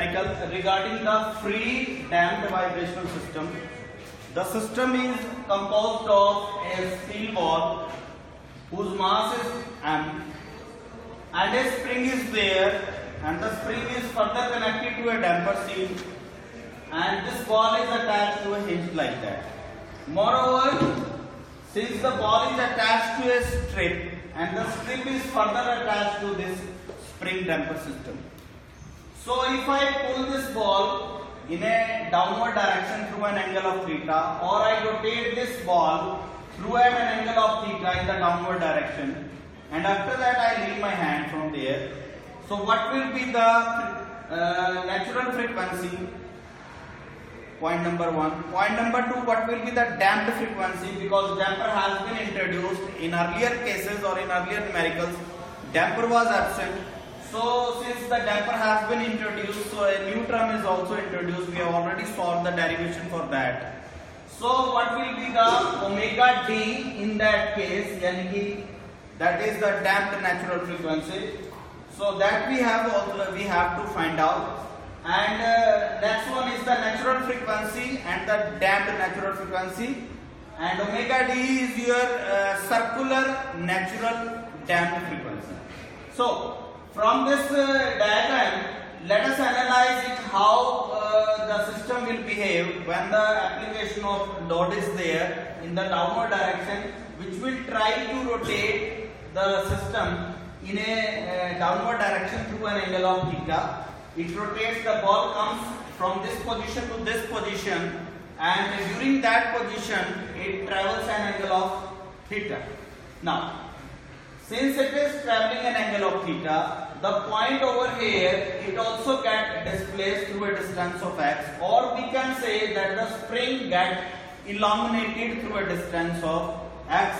Regarding the free damped vibrational system, the system is composed of a steel ball whose mass is m, and a spring is there, and the spring is further connected to a damper seal, and this ball is attached to a hinge like that. Moreover, since the ball is attached to a strip and the strip is further attached to this spring damper system. So if I pull this ball in a downward direction through an angle of theta, or I rotate this ball through at an angle of theta in the downward direction, and after that I leave my hand from there. So what will be the natural frequency? Point number 1. Point number 2, what will be the damped frequency? Because damper has been introduced in earlier cases or in earlier numericals, damper was absent. So since the damper has been introduced, so a new term is also introduced. We have already solved the derivation for that. So what will be the omega d in that case? Yani that is the damped natural frequency. So that we have to find out. And next one is the natural frequency and the damped natural frequency. And omega d is your circular natural damped frequency. So from this diagram, let us analyze it how the system will behave when the application of load is there in the downward direction, which will try to rotate the system in a downward direction through an angle of theta. It rotates, the ball comes from this position to this position, and during that position it travels an angle of theta. Now, since it is traveling an angle of theta, the point over here, it also gets displaced through a distance of x, or we can say that the spring gets elongated through a distance of x,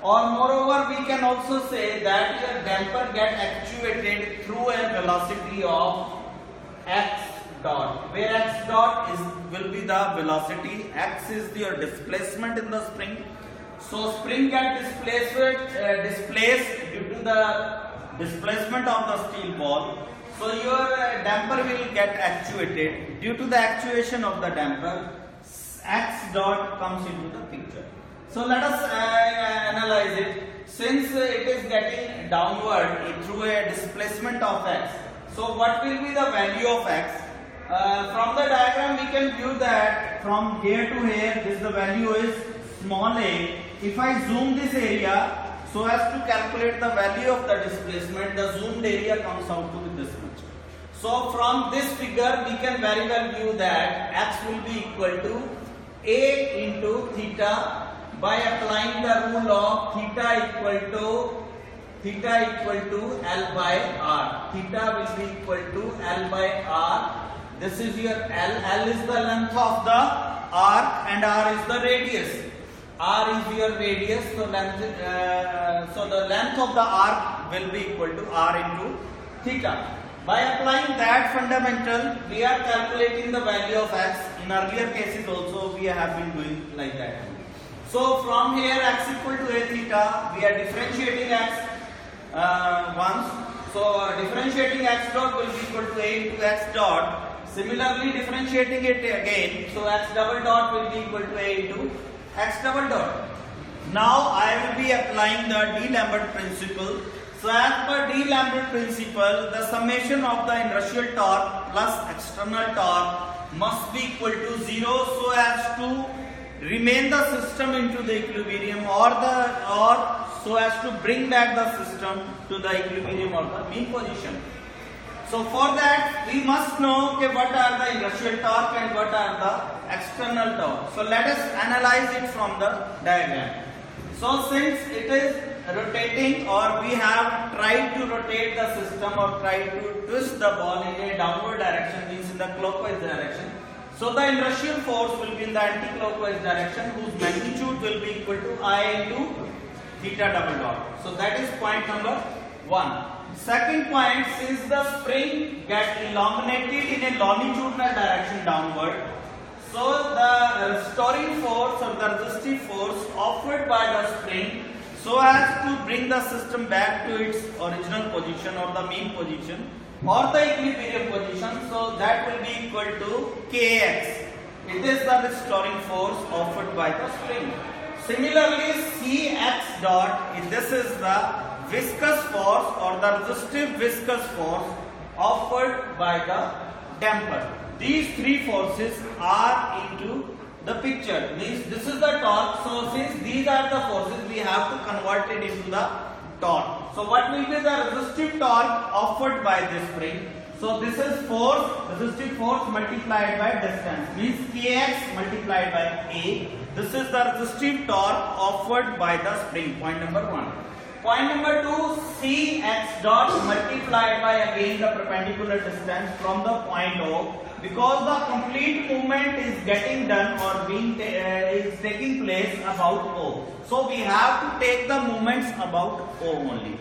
or moreover we can also say that your damper gets actuated through a velocity of x dot, where x dot will be the velocity, x is your displacement in the spring. So spring gets displaced due to the displacement of the steel ball. So your damper will get actuated. Due to the actuation of the damper, x dot comes into the picture. So let us analyze it. Since it is getting downward through a displacement of x, so what will be the value of x? From the diagram we can view that from here to here, this the value is small a. If I zoom this area so as to calculate the value of the displacement, the zoomed area comes out to be this much. So from this figure we can very well view that x will be equal to a into theta by applying the rule of theta equal to L by R. Theta will be equal to L by R. This is your L. L is the length of the arc and R is the radius. R is your radius, so the length of the arc will be equal to R into theta. By applying that fundamental, we are calculating the value of x. In earlier cases also we have been doing like that. So from here x equal to a theta, we are differentiating x once. So differentiating x dot will be equal to a into x dot. Similarly differentiating it again, so x double dot will be equal to a into x double dot. Now I will be applying the D-Lambert principle. So as per D-Lambert principle, the summation of the inertial torque plus external torque must be equal to 0 so as to remain the system into the equilibrium or so as to bring back the system to the equilibrium or the mean position. So for that we must know what are the inertial torque and what are the external torque. So let us analyze it from the diagram. So since it is rotating, or we have tried to rotate the system or tried to twist the ball in a downward direction, means in the clockwise direction. So the inertial force will be in the anti-clockwise direction, whose magnitude will be equal to I into theta double dot. So that is point number 1. Second point, since the spring gets elongated in a longitudinal direction downward, so the restoring force or the resistive force offered by the spring so as to bring the system back to its original position or the mean position or the equilibrium position, so that will be equal to Kx. It is the restoring force offered by the spring. Similarly, Cx dot, this is the viscous force or the resistive viscous force offered by the damper. These three forces are into the picture. Means this is the torque. So since these are the forces, we have to convert it into the torque. So what will be the resistive torque offered by this spring? So this is force, resistive force multiplied by distance, means Kx multiplied by A. This is the resistive torque offered by the spring. Point number 1. Point number 2, Cx dot multiplied by again the perpendicular distance from the point O, because the complete movement is getting done or is taking place about O. So we have to take the movements about O only.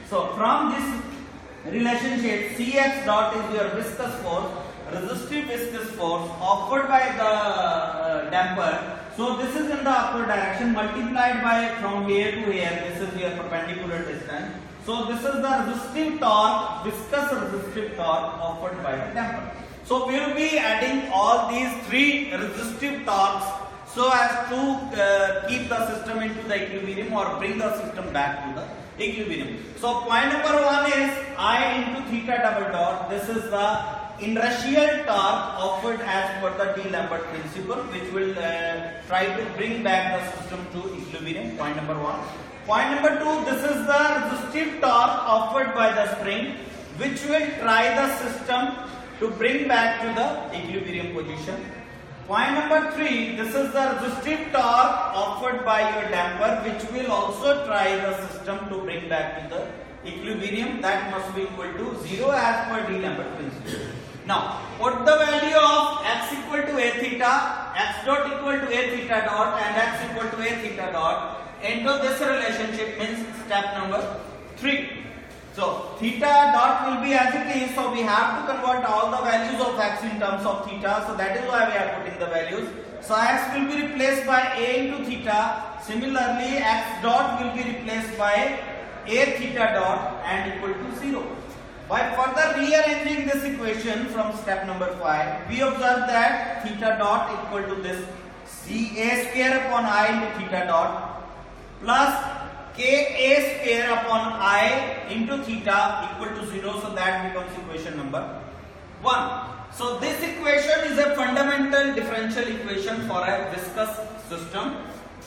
So from this relationship, Cx dot is your viscous force, resistive viscous force offered by the damper. So this is in the upward direction multiplied by from here to here. This is your perpendicular distance. So this is the resistive torque, viscous resistive torque offered by the damper. So we will be adding all these three resistive torques so as to keep the system into the equilibrium or bring the system back to the equilibrium. So point number 1 is I into theta double dot. This is the inertial torque offered as per the D-Lambert principle, which will try to bring back the system to equilibrium. Point number 1. Point number 2, this is the resistive torque offered by the spring, which will try the system to bring back to the equilibrium position. Point number 3, this is the resistive torque offered by your damper, which will also try the system to bring back to the equilibrium. That must be equal to 0 as per D-Lambert principle. Now, put the value of x equal to a theta, x dot equal to a theta dot and x equal to a theta dot into this relationship, means step number 3. So, theta dot will be as it is, so we have to convert all the values of x in terms of theta, so that is why we are putting the values. So, x will be replaced by a into theta, similarly x dot will be replaced by a theta dot and equal to 0. By further rearranging this equation from step number 5, we observe that theta dot equal to this Ca square upon I into theta dot plus Ka square upon I into theta equal to 0. So that becomes equation number 1. So this equation is a fundamental differential equation for a viscous system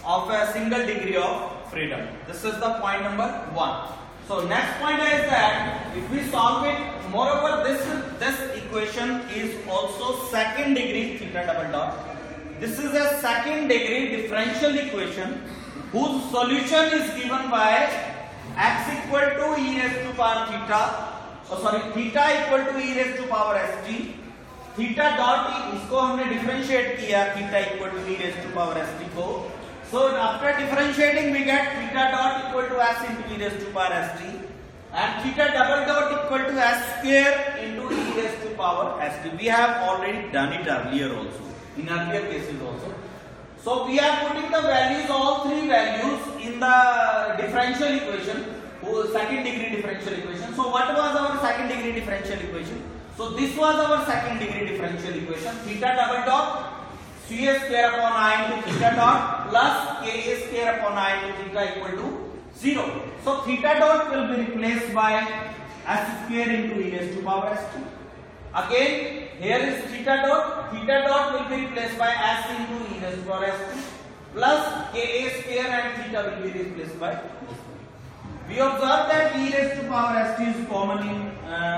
of a single degree of freedom. This is the point number 1. So next point is that if we solve it, moreover this equation is also second degree theta double dot. This is a second degree differential equation whose solution is given by x equal to e raised to power theta, theta equal to e raised to power st. Theta dot e, इसको हमने differentiate किया theta equal to e raised to power st को. So after differentiating we get theta dot equal to s into e raised to power st and theta double dot equal to s square into e raised to power st. We have already done it earlier also, in earlier cases also. So we are putting the values, all three values in the differential equation, second degree differential equation. So what was our second degree differential equation? So this was our second degree differential equation, theta double dot Ca square upon I into theta dot plus Ka square upon I into theta equal to 0. So theta dot will be replaced by s square into e raised to power st. Again, here is theta dot will be replaced by s into e raised to power st plus Ka square and theta will be replaced by this one. We observe that e raised to power st is common in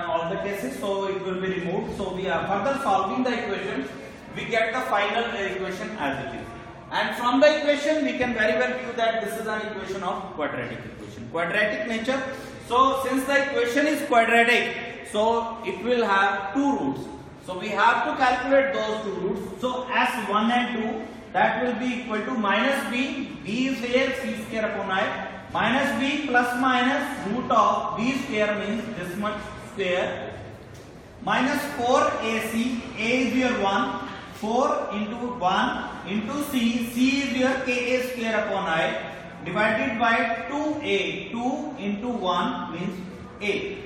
all the cases, so it will be removed. So we are further solving the equation. We get the final equation as it is, and from the equation we can very well view that this is an equation of quadratic equation, quadratic nature. So since the equation is quadratic, so it will have two roots, so we have to calculate those two roots. So s1 and 2, that will be equal to minus b is here, c square upon I, minus b plus minus root of b square means this much square, minus 4ac, a is your 1, 4 into 1 into c is your Ka square upon I, divided by 2a, 2 into 1 means a.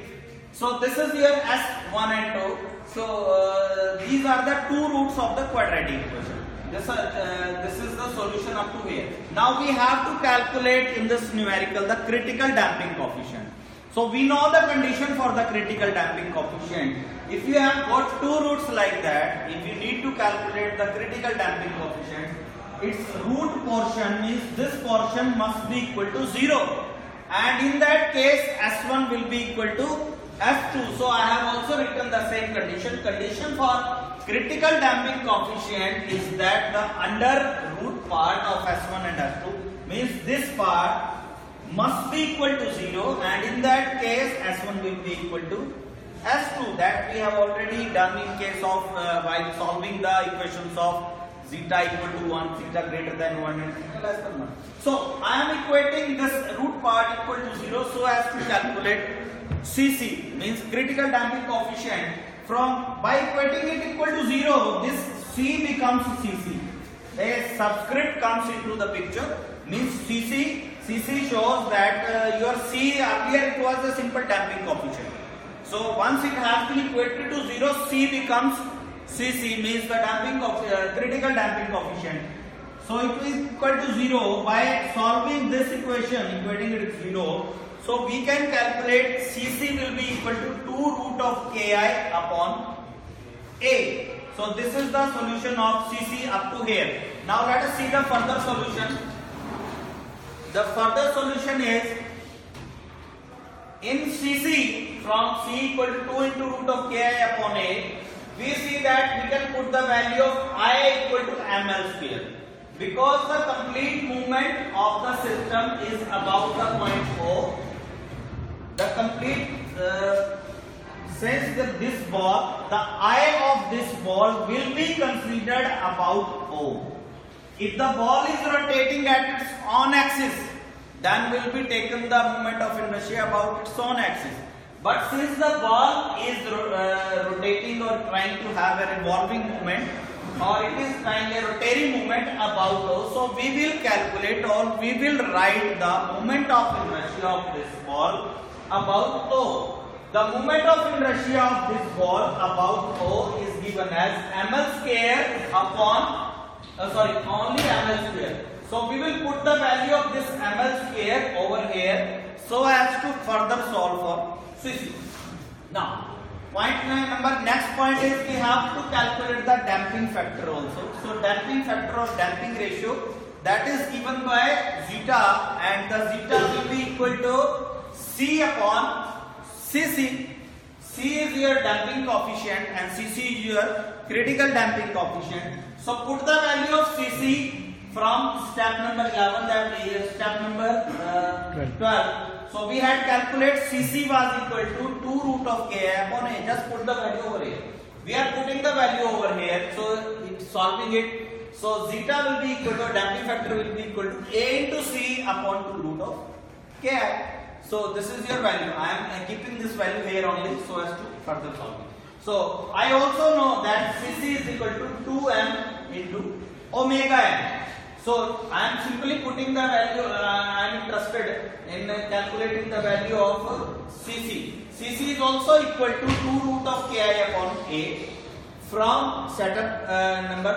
So this is your S1 and 2. So these are the two roots of the quadratic equation. This is the solution up to here. Now we have to calculate in this numerical the critical damping coefficient. So we know the condition for the critical damping coefficient. If you have got two roots like that, if you need to calculate the critical damping coefficient, its root portion means this portion must be equal to 0. And in that case, S1 will be equal to S2. So I have also written the same condition. Condition for critical damping coefficient is that the under root part of S1 and S2 means this part must be equal to 0, and in that case S1 will be equal to S2. That we have already done in case of while solving the equations of zeta equal to 1, zeta greater than 1 and zeta less than 1. So I am equating this root part equal to 0 so as to calculate CC, means critical damping coefficient. From by equating it equal to 0, this C becomes CC. A subscript comes into the picture, means CC. CC shows that your C earlier it was a simple damping coefficient. So once it has been equated to 0, C becomes CC, means the critical damping coefficient. So it is equal to 0 by solving this equation, equating it to 0. So we can calculate CC will be equal to 2 root of Ki upon A. So this is the solution of CC up to here. Now let us see the further solution. The further solution is in CC from C equal to 2 into root of Ki upon A. We see that we can put the value of I equal to ml square. Because the complete movement of the system is about the point O, the complete since this ball, the eye of this ball will be considered about O. If the ball is rotating at its own axis, then will be taken the moment of inertia about its own axis. But since the ball is rotating or trying to have a revolving movement, or it is trying a rotary movement about O, so we will calculate or we will write the moment of inertia of this ball about O. The moment of inertia of this ball about O is given as ml square upon only ml square. So we will put the value of this ml square over here so as to further solve for CC. Now next point is we have to calculate the damping factor also. So damping factor or damping ratio, that is given by zeta, and the zeta will be equal to C upon CC. C is your damping coefficient and CC is your critical damping coefficient. So put the value of CC from step number 11, that is step number 12. So we had calculated CC was equal to 2 root of Ki upon A. Just put the value over here. We are putting the value over here. So it's solving it. So zeta will be equal to, damping factor will be equal to A into C upon 2 root of Ki. So this is your value. I am keeping this value here only so as to further solve it. So I also know that CC is equal to 2m into omega m. So I am simply putting the value, I am interested in calculating the value of CC. CC is also equal to 2 root of Ki upon A from step number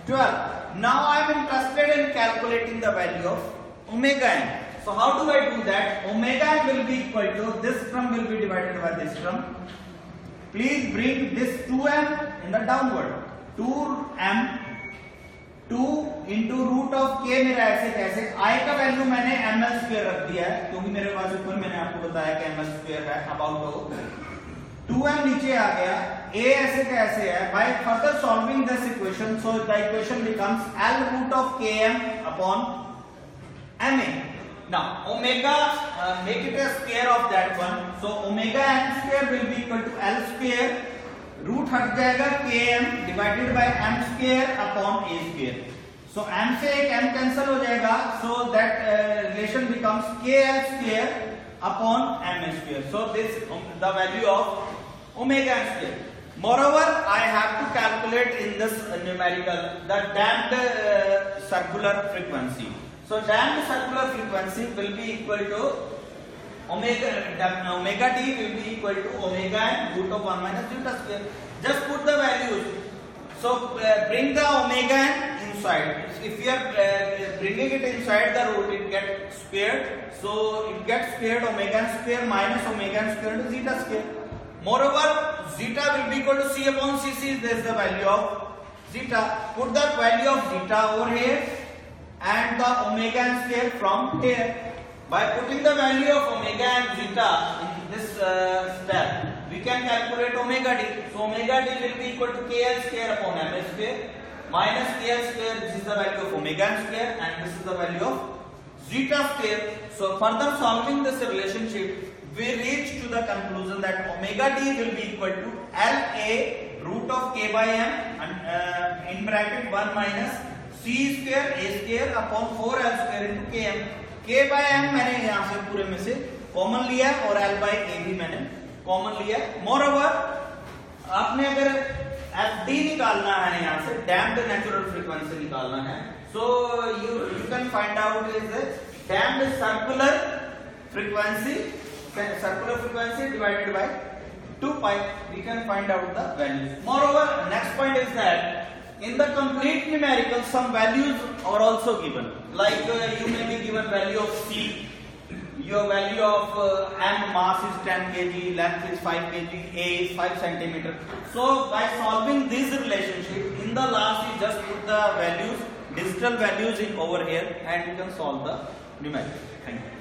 12. Now I am interested in calculating the value of omega m. So how do I do that? Omega m will be equal to, this term will be divided by this term. Please bring this 2m in the downward. 2m 2 into root of k मेरा ऐसे कैसे, I का value मैंने ml square रख दिया है क्योंकि मेरे पास ऊपर मैंने आपको बताया कि ml स्क्वायर है अबाउट O. 2m नीचे आ गया, a ऐसे कैसे है. By further solving this equation, so the equation becomes L root of km upon ma. Now omega, make it a square of that one. So omega m square will be equal to L square. Root हट जाएगा km divided by m square upon a square. So m से एक m cancel हो जाएगा. So that relation becomes kl square upon m square. So this the value of omega m square. Moreover, I have to calculate in this numerical the damped circular frequency. So damped circular frequency will be equal to omega d will be equal to omega n root of 1 minus zeta square. Just put the values. So bring the omega n inside. If you are bringing it inside the root, it gets squared. So it gets squared omega n square minus omega n square into zeta square. Moreover, zeta will be equal to c upon cc. This is the value of zeta. Put the value of zeta over here and the omega n square from here. By putting the value of omega and zeta in this step, we can calculate omega d. So omega d will be equal to kl square upon m square minus kl square. This is the value of omega n square and this is the value of zeta square. So further solving this relationship, we reach to the conclusion that omega d will be equal to La root of k by m and in bracket 1 minus c square a square upon 4l square into km. k by m मैंने यहाँ से पूरे में से common लिया और l by a भी मैंने कॉमन लिया. मोरओवर आपने अगर fd निकालना है यहाँ से डैम्प्ड नेचुरल फ्रीक्वेंसी निकालना है, so you can find out is the damped circular frequency divided by 2 pi. We can find out the values. Moreover, next point is that in the complete numerical, some values are also given. Like you may be given value of C, your value of M mass is 10 kg, length is 5 kg, A is 5 centimeter. So by solving this relationship, in the last you just put the values, digital values in over here, and you can solve the numerical. Thank you.